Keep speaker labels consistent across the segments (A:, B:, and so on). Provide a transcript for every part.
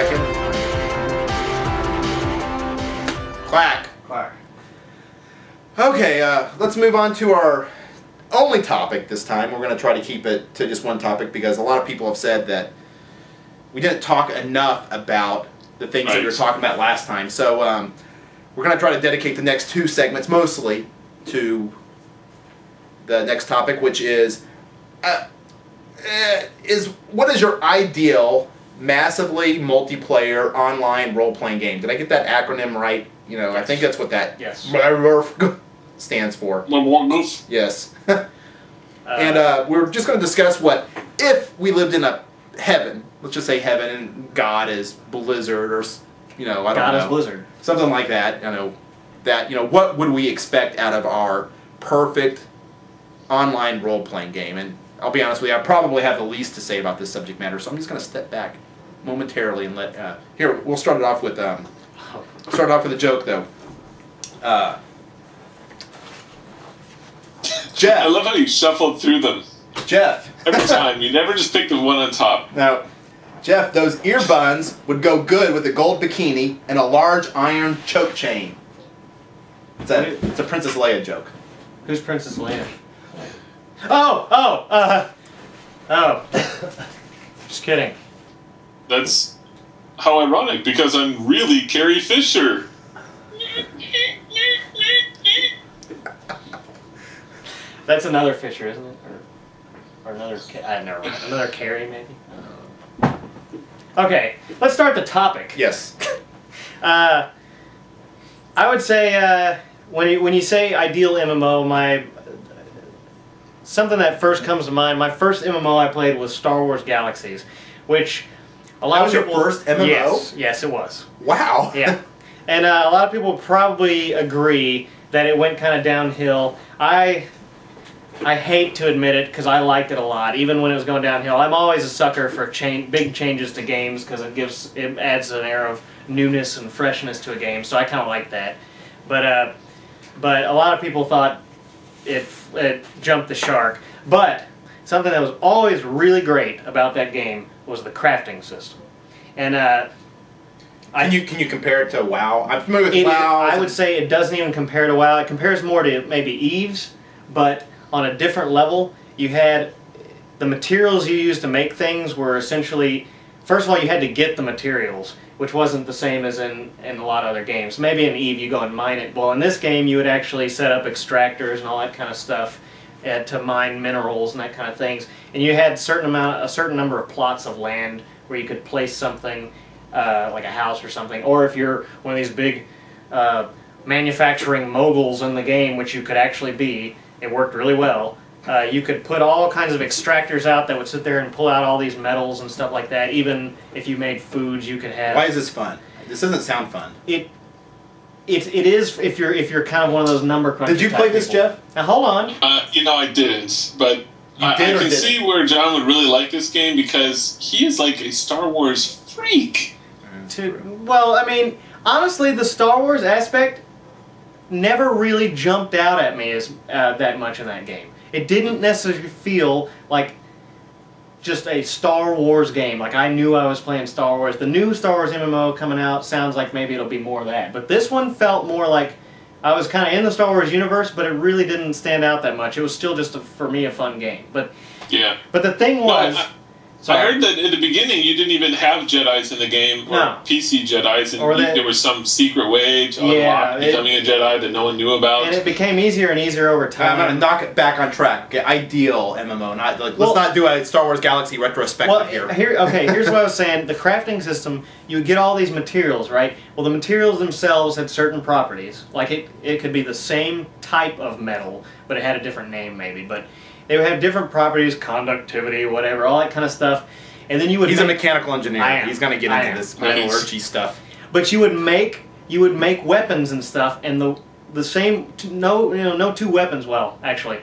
A: back in. Clack.
B: Clack.
A: Okay, let's move on to our only topic this time. We're going to try to keep it to just one topic because a lot of people have said that we didn't talk enough about the things that we were talking about last time. So we're going to try to dedicate the next 2 segments mostly to the next topic, which is what is your ideal massively multiplayer online role-playing game? Did I get that acronym right? You know, yes. I think that's what that stands for. Yes. And we're just going to discuss what if we lived in a heaven. Let's just say heaven, and God is Blizzard, or I don't know.
B: God is Blizzard.
A: Something like that. What would we expect out of our perfect online role-playing game? And I'll be honest with you, I probably have the least to say about this subject matter, so I'm just going to step back momentarily and let. Here, we'll start it off with a joke though. Jeff.
C: I love how you shuffled through them.
A: Jeff.
C: Every time. You never just pick the one on top.
A: Now, Jeff, those ear buns would go good with a gold bikini and a large iron choke chain. It's a Princess Leia joke.
B: Who's Princess Leia? Oh. Just kidding.
C: That's how ironic, because I'm really Carrie Fisher.
B: That's another Fisher, isn't it? Or another, never mind. Another Carrie, maybe? Okay, let's start the topic.
A: Yes.
B: I would say, when you say ideal MMO, something that first comes to mind, my first MMO I played was Star Wars Galaxies, which a lot of people...
A: That was your first MMO?
B: Yes, it was.
A: Wow.
B: Yeah. And a lot of people probably agree that it went kind of downhill. I hate to admit it because I liked it a lot, even when it was going downhill. I'm always a sucker for big changes to games because it adds an air of newness and freshness to a game. So I kind of like that. But a lot of people thought it jumped the shark. But something that was always really great about that game was the crafting system. And
A: can you compare it to WoW? I'm familiar with WoW.
B: I would say it doesn't even compare to WoW. It compares more to maybe Eve's, but on a different level. You had the materials you used to make things were essentially, first of all, you had to get the materials, which wasn't the same as in a lot of other games. Maybe in Eve you go and mine it. Well, in this game you would actually set up extractors and all that kind of stuff to mine minerals and that kind of things. And you had a certain number of plots of land where you could place something like a house or something. Or if you're one of these big manufacturing moguls in the game, which you could actually be, it worked really well. You could put all kinds of extractors out that would sit there and pull out all these metals and stuff like that. Even if you made foods, you could have.
A: Why is this fun? This doesn't sound fun.
B: It is if you're kind of one of those number crunchers.
A: Did you play this,
B: people.
A: Jeff?
B: Now hold on.
C: I didn't, but I can see where John would really like this game because he is like a Star Wars freak.
B: Well, I mean, honestly, the Star Wars aspect never really jumped out at me as that much in that game. It didn't necessarily feel like just a Star Wars game. Like I knew I was playing Star Wars. The new Star Wars MMO coming out sounds like maybe it'll be more of that. But this one felt more like I was kind of in the Star Wars universe, but it really didn't stand out that much. It was still just, for me, a fun game. But
C: yeah.
B: But the thing was...
C: I heard that in the beginning you didn't even have Jedis in the game, or PC Jedis, and there was some secret way to unlock becoming a Jedi that no one knew about.
B: And it became easier and easier over time.
A: I'm going to knock it back on track. Okay, ideal MMO. Let's not do a Star Wars Galaxy retrospective here.
B: Here's what I was saying. The crafting system, you would get all these materials, right? Well, the materials themselves had certain properties. Like it could be the same type of metal, but it had a different name maybe. But they would have different properties, conductivity, whatever, all that kind of stuff. And then you would.
A: He's a mechanical engineer. He's going to get into this metallurgy stuff.
B: But you would make weapons and stuff, and the same no 2 weapons. Well, actually,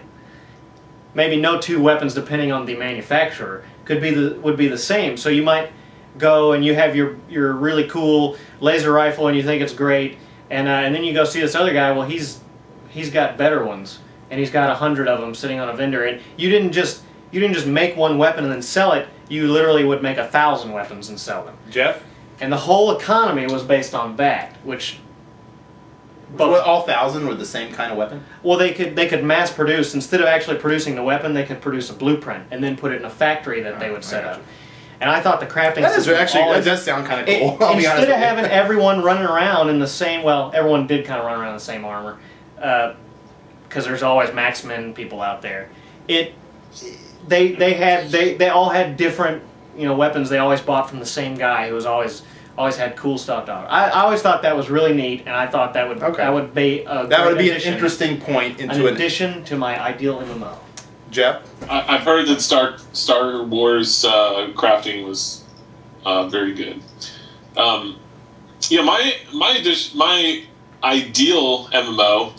B: maybe no 2 weapons depending on the manufacturer would be the same. So you might go and you have your really cool laser rifle and you think it's great, and then you go see this other guy. Well, he's got better ones. And he's got 100 of them sitting on a vendor, and you didn't just make one weapon and then sell it. You literally would make 1,000 weapons and sell them.
A: Jeff,
B: And the whole economy was based on that, which...
A: But all 1,000 were the same kind of weapon?
B: Well, they could mass produce. Instead of actually producing the weapon, they could produce a blueprint and then put it in a factory that they would set up. And I thought the crafting system...
A: That does sound kind of cool.
B: Instead of having everyone running around in the same... Well, everyone did kind of run around in the same armor. Because there's always Maxmen people out there. They all had different weapons they always bought from the same guy who was always had cool stuff on. I always thought that was really neat, and I thought that would be an
A: interesting point into
B: an addition to my ideal MMO.
A: Jeff,
C: I've heard that Star Wars crafting was very good. My ideal MMO.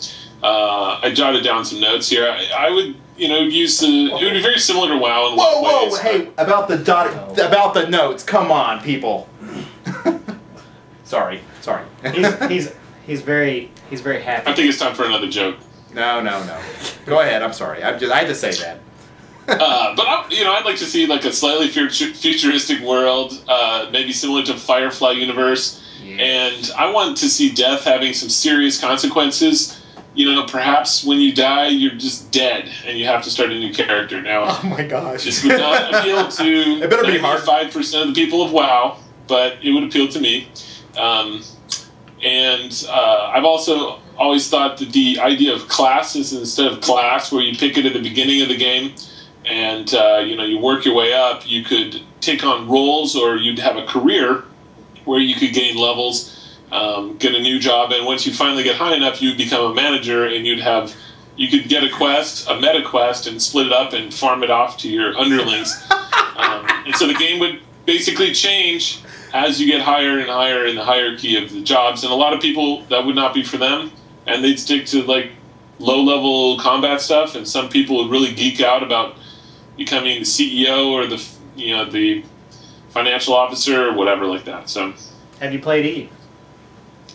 C: I jotted down some notes here. I would use it would be very similar to WoW in
A: whoa, hey, about the notes. Come on, people. Sorry.
B: He's very happy.
C: I think it's time for another joke.
A: No. Go ahead. I'm sorry. I had to say that.
C: But I'd like to see like a slightly futuristic world, maybe similar to Firefly universe, and I want to see death having some serious consequences. Perhaps when you die, you're just dead, and you have to start a new character. Now,
A: oh my gosh,
C: this would not appeal to 95% of the people of WoW, but it would appeal to me. I've also always thought that the idea of classes instead of class, where you pick it at the beginning of the game, and you work your way up, you could take on roles, or you'd have a career where you could gain levels. Get a new job, and once you finally get high enough, you'd become a manager, and you could get a quest, a meta quest, and split it up and farm it off to your underlings. And so the game would basically change as you get higher and higher in the hierarchy of the jobs. And a lot of people, that would not be for them, and they'd stick to like low-level combat stuff. And some people would really geek out about becoming the CEO or the financial officer or whatever like that. So,
B: have you played Eve?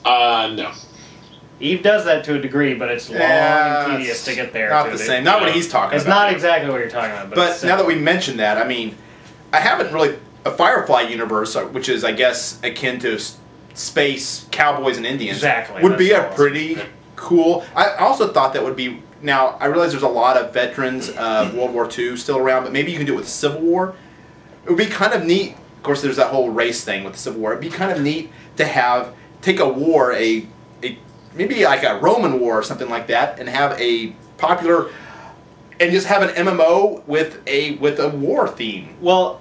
C: No.
B: Eve does that to a degree, but it's long and tedious to get there.
A: Not the same. Not what he's talking about.
B: It's not exactly what you're talking about.
A: But now that we mentioned that, I mean, I haven't really... A Firefly universe, which is, I guess, akin to space cowboys and Indians, would be a pretty cool... I also thought that would be... Now, I realize there's a lot of veterans of World War II still around, but maybe you can do it with Civil War. It would be kind of neat. Of course, there's that whole race thing with the Civil War. It'd be kind of neat to take a war, maybe like a Roman war or something like that, and have a popular... And just have an MMO with a war theme.
B: Well...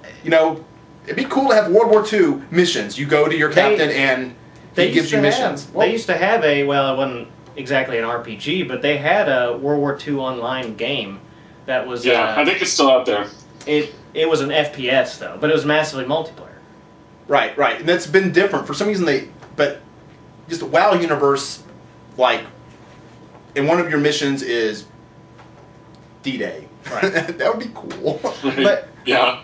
A: It'd be cool to have World War II missions. You go to your captain and he gives you missions.
B: They used to have it wasn't exactly an RPG, but they had a World War II online game that was...
C: Yeah, I think it's still out there.
B: It was an FPS, though, but it was massively multiplayer.
A: Right. And that's been different. For some reason but just a WoW universe, like, and one of your missions is D-Day.
B: Right.
A: That would be cool.
C: But yeah.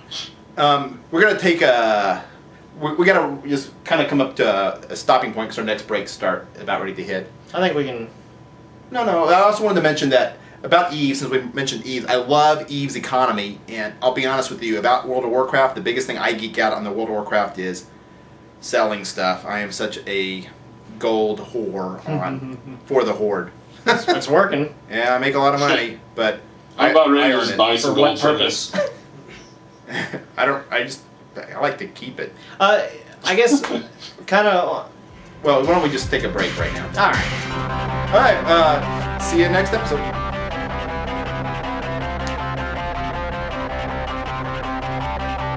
A: We're going to take we got to just kind of come up to a stopping point because our next breaks start about ready to hit.
B: I think we can...
A: No, I also wanted to mention that about Eve, since we mentioned Eve, I love Eve's economy, and I'll be honest with you, about World of Warcraft, the biggest thing I geek out on the World of Warcraft is selling stuff. I am such a gold whore for the Horde.
B: It's working.
A: Yeah, I make a lot of money, but
C: I'm about ready to just buy some gold
B: for purpose.
A: I like to keep it.
B: I guess, kind of...
A: Well, why don't we just take a break right now?
B: All right.
A: All right, see you next episode.